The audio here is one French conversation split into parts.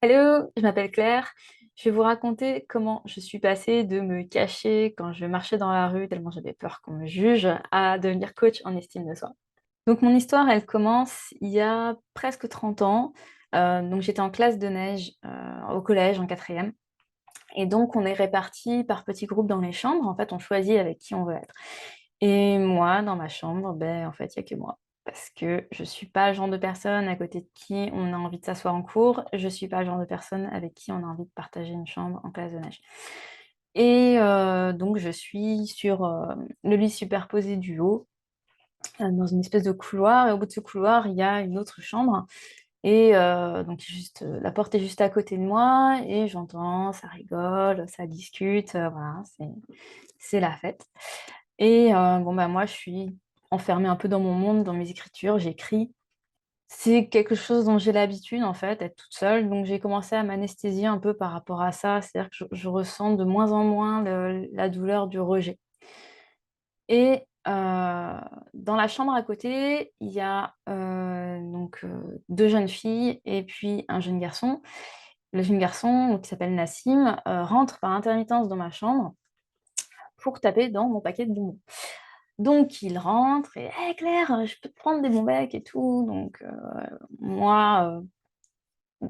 Hello, je m'appelle Claire. Je vais vous raconter comment je suis passée de me cacher quand je marchais dans la rue tellement j'avais peur qu'on me juge à devenir coach en estime de soi. Donc mon histoire, elle commence il y a presque 30 ans. Donc j'étais en classe de neige au collège en quatrième. Et donc on est répartis par petits groupes dans les chambres. En fait, on choisit avec qui on veut être. Et moi, dans ma chambre, ben, en fait, il n'y a que moi. Parce que je suis pas le genre de personne à côté de qui on a envie de s'asseoir en cours. Je suis pas le genre de personne avec qui on a envie de partager une chambre en classe de neige. Et donc, je suis sur le lit superposé du haut, dans une espèce de couloir. Et au bout de ce couloir, il y a une autre chambre. Et donc, la porte est juste à côté de moi. Et j'entends, ça rigole, ça discute. Voilà, c'est la fête. Et bon, bah, moi, je suis enfermée un peu dans mon monde, dans mes écritures, j'écris. C'est quelque chose dont j'ai l'habitude, en fait, être toute seule. Donc, j'ai commencé à m'anesthésier un peu par rapport à ça. C'est-à-dire que je ressens de moins en moins la douleur du rejet. Et dans la chambre à côté, il y a donc deux jeunes filles et puis un jeune garçon. Le jeune garçon, donc, qui s'appelle Nassim, rentre par intermittence dans ma chambre pour taper dans mon paquet de bonbons. Donc il rentre et hey Claire, je peux te prendre des bons becs et tout. Donc moi,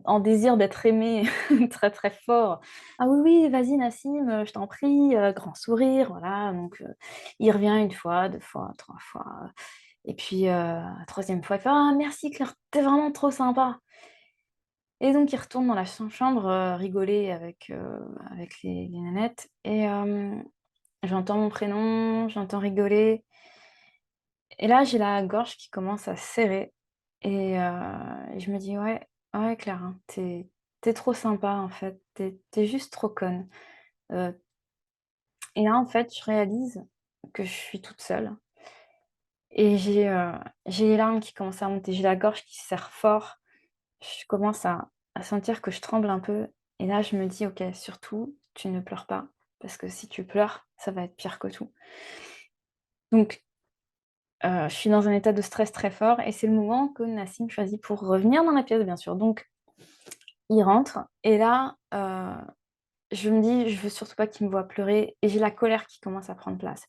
en désir d'être aimée très très fort, ah oui, oui, vas-y Nassim, je t'en prie, grand sourire, voilà. Donc il revient une fois, deux fois, trois fois. Et puis troisième fois, il fait ah merci Claire, t'es vraiment trop sympa. Et donc il retourne dans la chambre rigoler avec les nanettes. Et j'entends mon prénom, j'entends rigoler. Et là, j'ai la gorge qui commence à serrer. Et je me dis, ouais, ouais, Clara, t'es trop sympa, en fait. T'es juste trop conne. Euh, et là, en fait, je réalise que je suis toute seule. Et j'ai les larmes qui commencent à monter. J'ai la gorge qui serre fort. Je commence à sentir que je tremble un peu. Et là, je me dis, ok, surtout, tu ne pleures pas. Parce que si tu pleures, ça va être pire que tout. Donc, je suis dans un état de stress très fort et c'est le moment que Nassim choisit pour revenir dans la pièce, bien sûr. Donc, il rentre et là, je me dis, je veux surtout pas qu'il me voie pleurer et j'ai la colère qui commence à prendre place.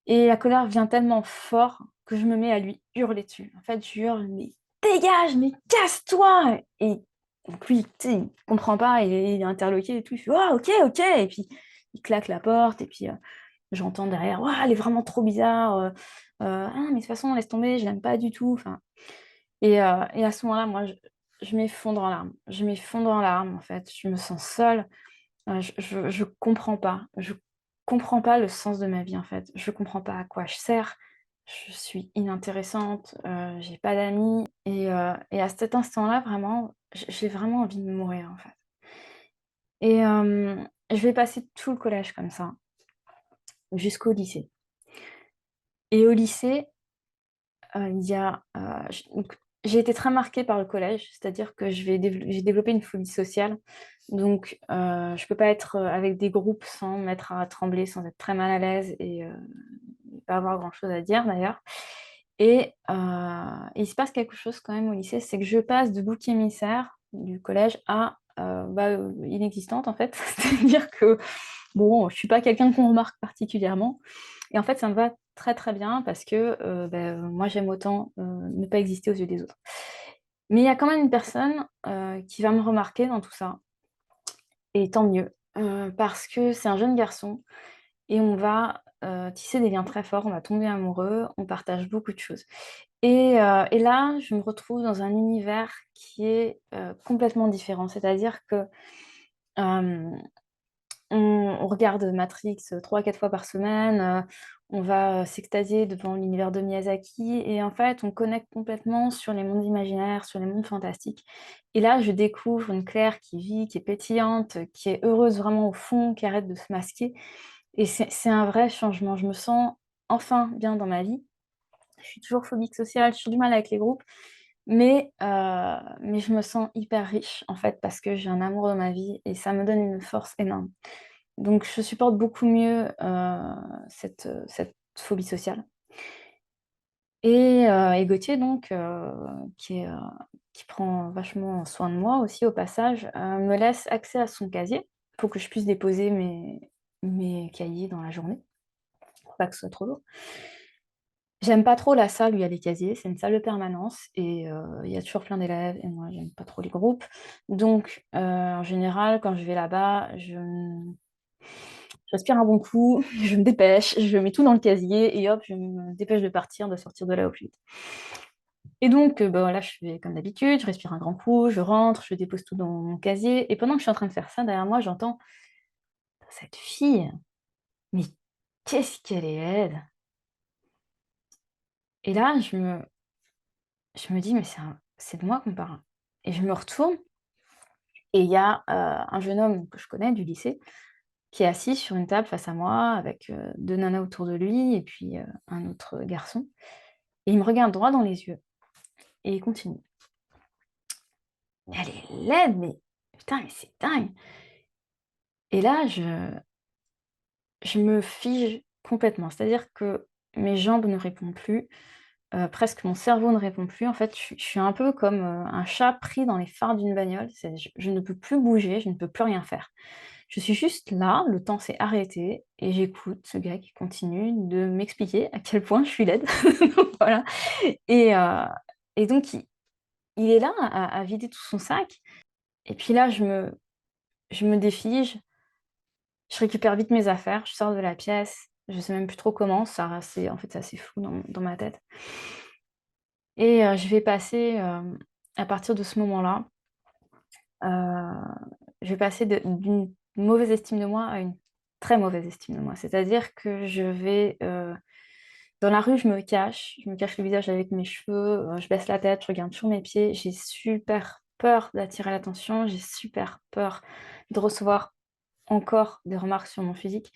Et la colère vient tellement fort que je me mets à lui hurler dessus. En fait, je hurle, mais dégage, mais casse-toi! Et donc lui, tu sais, il comprend pas, il est interloqué et tout. Il fait, oh, ok, ok. Et puis, il claque la porte et puis j'entends derrière, ouais, elle est vraiment trop bizarre. Ah, mais de toute façon, laisse tomber, je l'aime pas du tout. Enfin, et à ce moment-là, moi, je m'effondre en larmes. Je m'effondre en larmes, en fait. Je me sens seule. Je comprends pas. Je comprends pas le sens de ma vie, en fait. Je comprends pas à quoi je sers. Je suis inintéressante. J'ai pas d'amis. Et à cet instant-là, vraiment, j'ai vraiment envie de mourir, en fait. Et je vais passer tout le collège comme ça, jusqu'au lycée. Et au lycée, il y a, donc, j'ai été très marquée par le collège, c'est-à-dire que j'ai développé une phobie sociale. Donc, je peux pas être avec des groupes sans me mettre à trembler, sans être très mal à l'aise et pas avoir grand-chose à dire d'ailleurs. Et il se passe quelque chose quand même au lycée, c'est que je passe de bouc émissaire du collège à inexistante en fait. C'est-à-dire que bon, je suis pas quelqu'un qu'on remarque particulièrement. Et en fait, ça me va très très bien parce que moi j'aime autant ne pas exister aux yeux des autres. Mais il y a quand même une personne qui va me remarquer dans tout ça. Et tant mieux, parce que c'est un jeune garçon et on va tisser des liens très forts, on va tomber amoureux, on partage beaucoup de choses. Et là, je me retrouve dans un univers qui est complètement différent. C'est-à-dire que euh, on regarde Matrix 3 4 fois par semaine, on va s'extasier devant l'univers de Miyazaki et en fait, on connecte complètement sur les mondes imaginaires, sur les mondes fantastiques. Et là, je découvre une Claire qui vit, qui est pétillante, qui est heureuse vraiment au fond, qui arrête de se masquer. Et c'est un vrai changement. Je me sens enfin bien dans ma vie. Je suis toujours phobique sociale, j'ai toujours du mal avec les groupes, mais je me sens hyper riche en fait parce que j'ai un amour dans ma vie et ça me donne une force énorme. Donc, je supporte beaucoup mieux cette phobie sociale. Et Gauthier, donc, qui prend vachement soin de moi aussi au passage, me laisse accès à son casier pour que je puisse déposer mes cahiers dans la journée, pour pas que ce soit trop lourd. J'aime pas trop la salle où il y a les casiers, c'est une salle de permanence et il y a toujours plein d'élèves et moi j'aime pas trop les groupes. Donc en général, quand je vais là-bas, je respire un bon coup, je me dépêche, je mets tout dans le casier et hop, je me dépêche de partir, de sortir de là au plus vite. Et donc bah, voilà, je fais comme d'habitude, je respire un grand coup, je rentre, je dépose tout dans mon casier et pendant que je suis en train de faire ça, derrière moi, j'entends: «Cette fille, mais qu'est-ce qu'elle est laide!» Et là, je me dis: «Mais c'est de moi qu'on parle» et je me retourne et il y a, un jeune homme que je connais du lycée qui est assis sur une table face à moi avec, 2 nanas autour de lui et puis, un autre garçon et il me regarde droit dans les yeux et il continue: «Mais elle est laide, mais putain, mais c'est dingue!» Et là, je me fige complètement. C'est-à-dire que mes jambes ne répondent plus, presque mon cerveau ne répond plus. En fait, je suis un peu comme, un chat pris dans les phares d'une bagnole. C'est je ne peux plus bouger, je ne peux plus rien faire. Je suis juste là, le temps s'est arrêté et j'écoute ce gars qui continue de m'expliquer à quel point je suis laide. Voilà et heu et donc il est là à vider tout son sac et puis là, je me défige, je récupère vite mes affaires, je sors de la pièce, je sais même plus trop comment, en fait, c'est assez flou dans ma tête et je vais passer, à partir de ce moment-là, je vais passer d'une mauvaise estime de moi à une très mauvaise estime de moi. C'est-à-dire que dans la rue, je me cache le visage avec mes cheveux, je baisse la tête, je regarde toujours mes pieds. J'ai super peur d'attirer l'attention, j'ai super peur de recevoir encore des remarques sur mon physique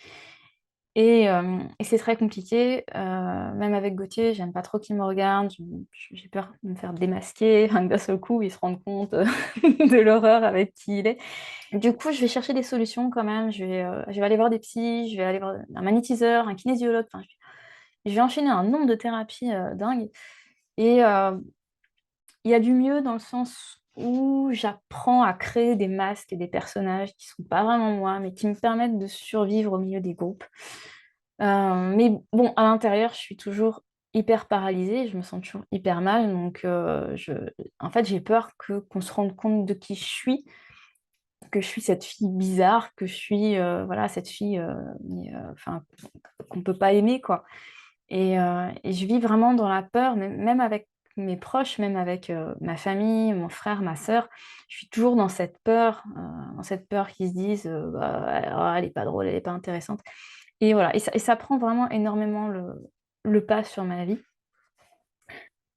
et c'est très compliqué, même avec Gauthier, j'aime pas trop qu'il me regarde, j'ai peur de me faire démasquer, enfin, que d'un seul coup, il se rende compte, de l'horreur avec qui il est. Du coup, je vais chercher des solutions quand même, je vais aller voir des psys, je vais aller voir un magnétiseur, un kinésiologue, enfin, je vais enchaîner un nombre de thérapies, dingue et il y a du mieux dans le sens où j'apprends à créer des masques et des personnages qui sont pas vraiment moi, mais qui me permettent de survivre au milieu des groupes. Mais bon, à l'intérieur, je suis toujours hyper paralysée, je me sens toujours hyper mal, donc en fait, j'ai peur qu'on se rende compte de qui je suis, que je suis cette fille bizarre, que je suis, voilà, cette fille, enfin, qu'on peut pas aimer, quoi. Et je vis vraiment dans la peur, même avec mes proches, même avec, ma famille, mon frère, ma sœur, je suis toujours dans cette peur qu'ils se disent, «Bah, oh, elle est pas drôle, elle est pas intéressante». Et voilà, et ça prend vraiment énormément le pas sur ma vie.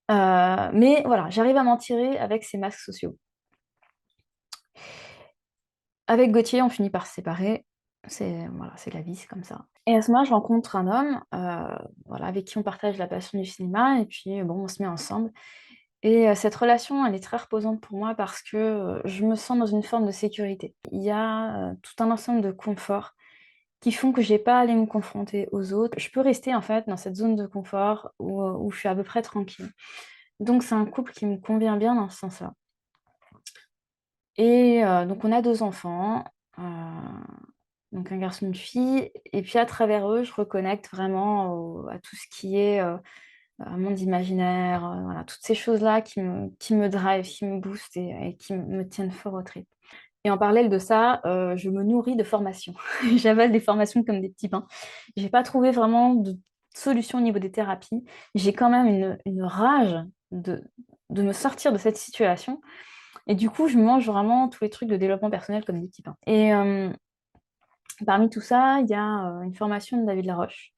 Mais voilà, j'arrive à m'en tirer avec ces masques sociaux. Avec Gauthier, on finit par se séparer. Voilà, c'est la vie, c'est comme ça. Et à ce moment-là, je rencontre un homme, voilà, avec qui on partage la passion du cinéma et puis, bon, on se met ensemble et cette relation, elle est très reposante pour moi parce que, je me sens dans une forme de sécurité. Il y a, tout un ensemble de conforts qui font que j'ai pas à aller me confronter aux autres. Je peux rester, en fait, dans cette zone de confort où je suis à peu près tranquille. Donc c'est un couple qui me convient bien dans ce sens-là. Et donc on a 2 enfants, heu, donc un garçon, une fille et puis à travers eux, je reconnecte vraiment à tout ce qui est, monde imaginaire, voilà, toutes ces choses-là qui me drive, qui me boostent et qui me tiennent fort aux tripes. Et en parallèle de ça, je me nourris de formations. J'avale des formations comme des petits pains. J'ai pas trouvé vraiment de solution au niveau des thérapies. J'ai quand même une rage de de me sortir de cette situation et du coup, je mange vraiment tous les trucs de développement personnel comme des petits pains. Et parmi tout ça, il y a, une formation de David Laroche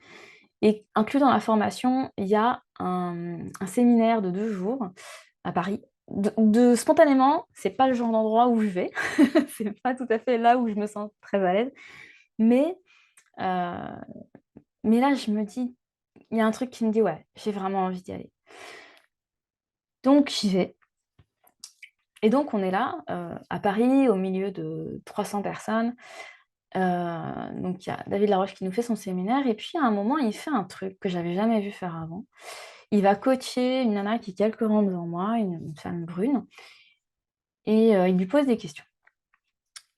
et inclus dans la formation, il y a un séminaire de 2 jours à Paris. Spontanément, c'est pas le genre d'endroit où je vais. C'est pas tout à fait là où je me sens très à l'aise. Mais, heu, mais là, je me dis il y a un truc qui me dit: «Ouais, j'ai vraiment envie d'y aller». Donc j'y vais et donc on est là, à Paris, au milieu de 300 personnes. Donc il y a David Laroche qui nous fait son séminaire et puis à un moment, il fait un truc que j'avais jamais vu faire avant. Il va coacher une nana qui est quelques rangs devant moi, une femme brune, et il lui pose des questions.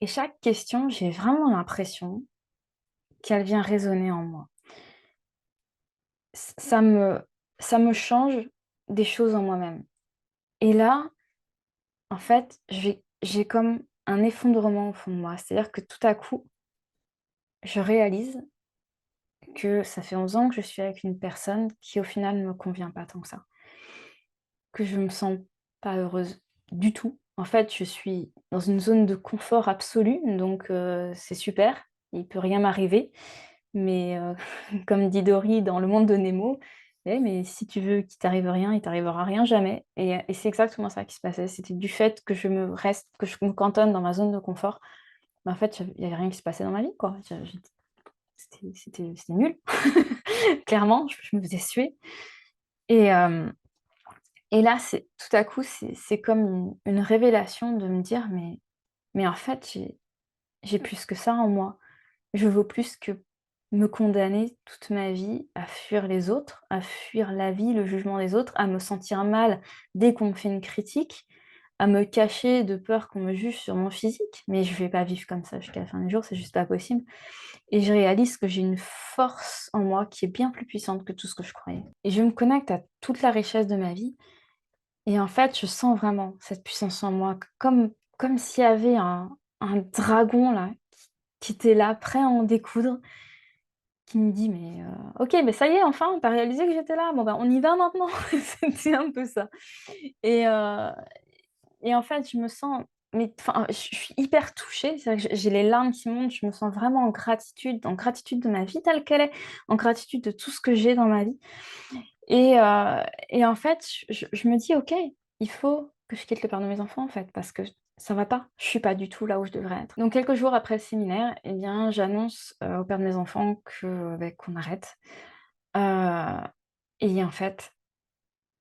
Et chaque question, j'ai vraiment l'impression qu'elle vient résonner en moi. Ç ça me change des choses en moi-même. Et là, en fait, j'ai comme un effondrement au fond de moi. C'est-à-dire que tout à coup, je réalise que ça fait 11 ans que je suis avec une personne qui, au final, ne me convient pas tant que ça. Que je me sens pas heureuse du tout. En fait, je suis dans une zone de confort absolu, donc c'est super, il peut rien m'arriver. Mais comme dit Dory dans Le Monde de Nemo: «Eh mais si tu veux qu'il t'arrive rien, il t'arrivera rien jamais» et c'est exactement ça qui se passait. C'était du fait que je me cantonne dans ma zone de confort, mais en fait, il y avait rien qui se passait dans ma vie, quoi. C'était nul. Clairement, je me faisais suer et hem et là, c'est tout à coup, c'est comme une révélation de me dire: «Mais en fait, j'ai plus que ça en moi. Je vaux plus que me condamner toute ma vie à fuir les autres, à fuir la vie, le jugement des autres, à me sentir mal dès qu'on me fait une critique, à me cacher de peur qu'on me juge sur mon physique. Mais je vais pas vivre comme ça jusqu'à la fin des jours, c'est juste pas possible» et je réalise que j'ai une force en moi qui est bien plus puissante que tout ce que je croyais et je me connecte à toute la richesse de ma vie et en fait, je sens vraiment cette puissance en moi, comme s'il y avait un dragon là, qui était là, prêt à en découdre, qui me dit: «Mais OK, mais ça y est, enfin, tu as réalisé que j'étais là? Bon, bah, on y va maintenant!» C'était un peu ça et heu et en fait, je me sens mais enfin, je suis hyper touchée, c'est-à-dire que j'ai les larmes qui montent, je me sens vraiment en gratitude de ma vie telle qu'elle est, en gratitude de tout ce que j'ai dans ma vie et en fait, je me dis: «OK, il faut que je quitte le père de mes enfants, en fait, parce que ça va pas. Je suis pas du tout là où je devrais être». Donc quelques jours après le séminaire eh bien, j'annonce, au père de mes enfants que, beh, qu'on arrête, heu et en fait,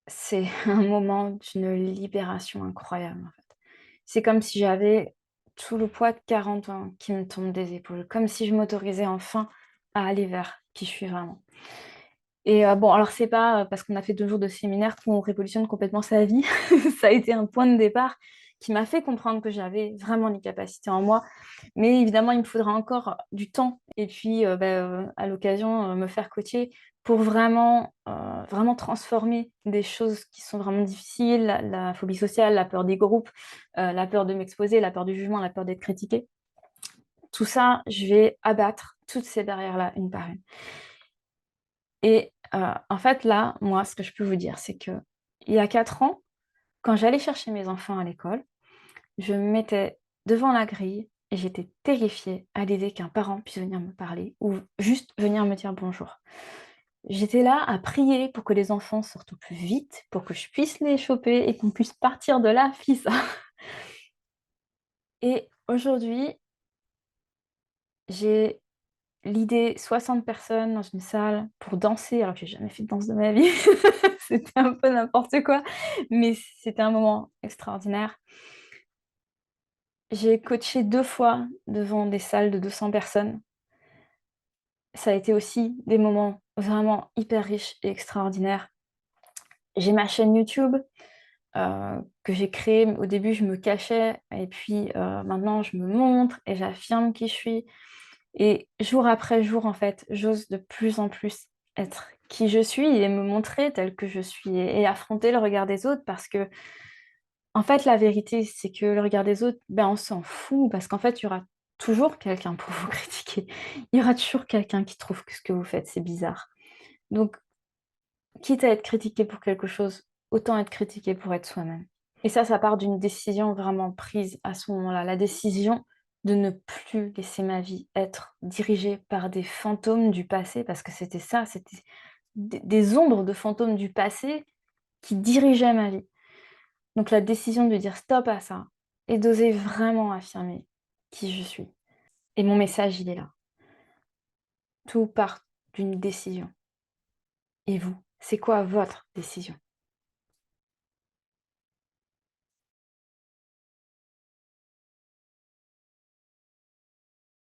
c'est un moment d'une libération incroyable, en fait. C'est comme si j'avais tout le poids de 40 ans qui me tombe des épaules, comme si je m'autorisais enfin à aller vers qui je suis vraiment. Et bon, alors c'est pas, parce qu'on a fait 2 jours de séminaire qu'on révolutionne complètement sa vie. Ça a été un point de départ qui m'a fait comprendre que j'avais vraiment les capacités en moi. Mais évidemment, il me faudra encore du temps et puis, à l'occasion, me faire coacher pour vraiment transformer des choses qui sont vraiment difficiles, la phobie sociale, la peur des groupes, la peur de m'exposer, la peur du jugement, la peur d'être critiquée. Tout ça, je vais abattre toutes ces barrières-là, une par une. Et en fait, là, moi, ce que je peux vous dire, c'est qu'il y a 4 ans, quand j'allais chercher mes enfants à l'école, je me mettais devant la grille et j'étais terrifiée à l'idée qu'un parent puisse venir me parler ou juste venir me dire bonjour. J'étais là à prier pour que les enfants sortent au plus vite, pour que je puisse les choper et qu'on puisse partir de là, Fissa. Et aujourd'hui, j'ai l'idée 60 personnes dans une salle pour danser, alors que j'ai jamais fait de danse de ma vie. C'était un peu n'importe quoi, mais c'était un moment extraordinaire. J'ai coaché 2 fois devant des salles de 200 personnes. Ça a été aussi des moments vraiment hyper riches et extraordinaires. J'ai ma chaîne YouTube, que j'ai créée. Au début, je me cachais et puis, maintenant je me montre et j'affirme qui je suis. Et jour après jour, en fait, j'ose de plus en plus être qui je suis et me montrer telle que je suis et affronter le regard des autres parce que en fait, la vérité, c'est que le regard des autres, ben, on s'en fout parce qu'en fait, il y aura toujours quelqu'un pour vous critiquer. Il y aura toujours quelqu'un qui trouve que ce que vous faites, c'est bizarre. Donc, quitte à être critiqué pour quelque chose, autant être critiqué pour être soi-même. Et ça part d'une décision vraiment prise à ce moment-là, la décision de ne plus laisser ma vie être dirigée par des fantômes du passé, parce que c'était ça, c'était des ombres de fantômes du passé qui dirigeaient ma vie. Donc la décision de dire stop à ça et d'oser vraiment affirmer qui je suis. Et mon message, il est là. Tout part d'une décision. Et vous, c'est quoi votre décision?